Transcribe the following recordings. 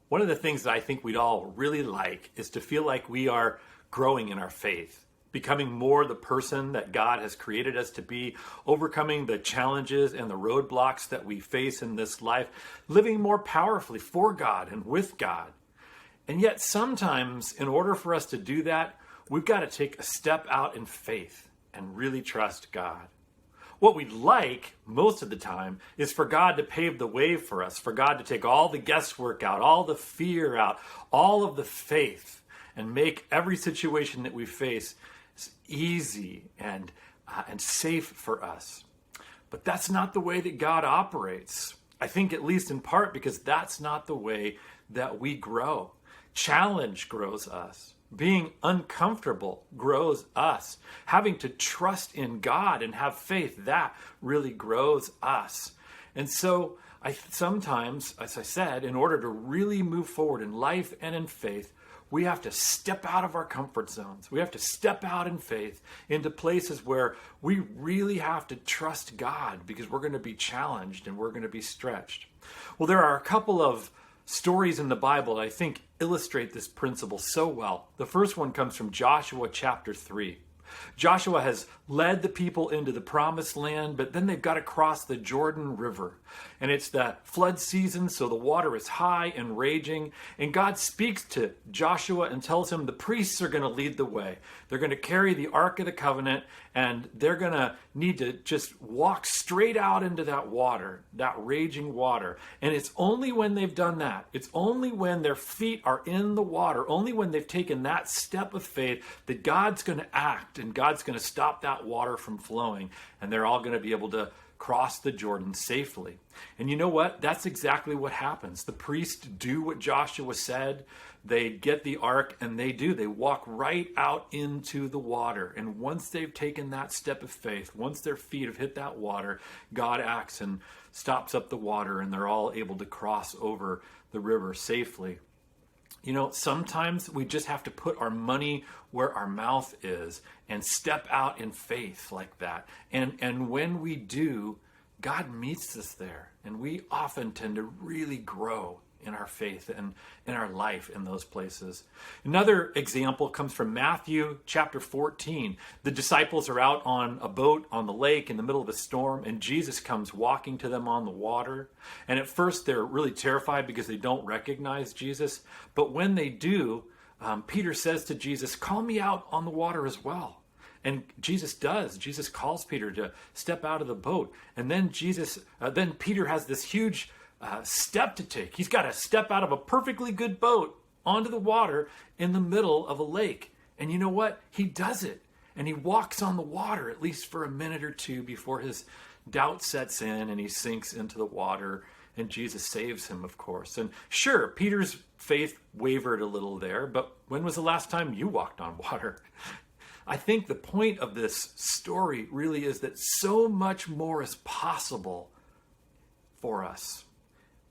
One of the things that I think we'd all really like is to feel like we are growing in our faith, becoming more the person that God has created us to be, overcoming the challenges and the roadblocks that we face in this life, living more powerfully for God and with God. And yet sometimes, in order for us to do that, we've got to take a step out in faith and really trust God. What we'd like most of the time is for God to pave the way for us, for God to take all the guesswork out, all the fear out, all of the faith, and make every situation that we face easy and safe for us. But that's not the way that God operates. I think at least in part because that's not the way that we grow. Challenge grows us. Being uncomfortable grows us. Having to trust in God and have faith, that really grows us. And so I sometimes, as I said, in order to really move forward in life and in faith, we have to step out of our comfort zones. We have to step out in faith into places where we really have to trust God because we're going to be challenged and we're going to be stretched. Well, there are a couple of stories in the Bible that I think illustrate this principle so well. The first one comes from Joshua chapter 3. Joshua has led the people into the promised land, but then they've got to cross the Jordan River. And it's the flood season, so the water is high and raging. And God speaks to Joshua and tells him the priests are going to lead the way. They're going to carry the Ark of the Covenant, and they're going to need to just walk straight out into that water, that raging water. And it's only when they've done that, it's only when their feet are in the water, only when they've taken that step of faith that God's going to act and God's going to stop that water from flowing, and they're all going to be able to cross the Jordan safely. And you know what? That's exactly what happens. The priests do what Joshua said. They get the ark, and they do. They walk right out into the water. And once they've taken that step of faith, once their feet have hit that water, God acts and stops up the water, and they're all able to cross over the river safely. You know, sometimes we just have to put our money where our mouth is and step out in faith like that. And when we do, God meets us there. And we often tend to really grow in our faith and in our life in those places. Another example comes from Matthew chapter 14. The disciples are out on a boat on the lake in the middle of a storm, and Jesus comes walking to them on the water. And at first they're really terrified because they don't recognize Jesus. But when they do, Peter says to Jesus, "Call me out on the water as well." And Jesus does. Jesus calls Peter to step out of the boat. And then then Peter has this huge step to take. He's got to step out of a perfectly good boat onto the water in the middle of a lake. And you know what? He does it. And he walks on the water at least for a minute or two before his doubt sets in and he sinks into the water. And Jesus saves him, of course. And sure, Peter's faith wavered a little there, but when was the last time you walked on water? I think the point of this story really is that so much more is possible for us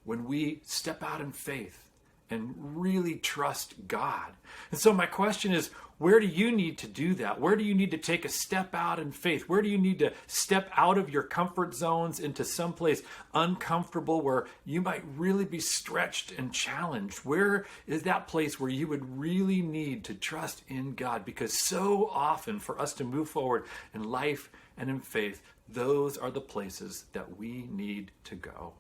when we step out in faith and really trust God. And so my question is, where do you need to do that? Where do you need to take a step out in faith? Where do you need to step out of your comfort zones into someplace uncomfortable where you might really be stretched and challenged? Where is that place where you would really need to trust in God? Because so often for us to move forward in life and in faith, those are the places that we need to go.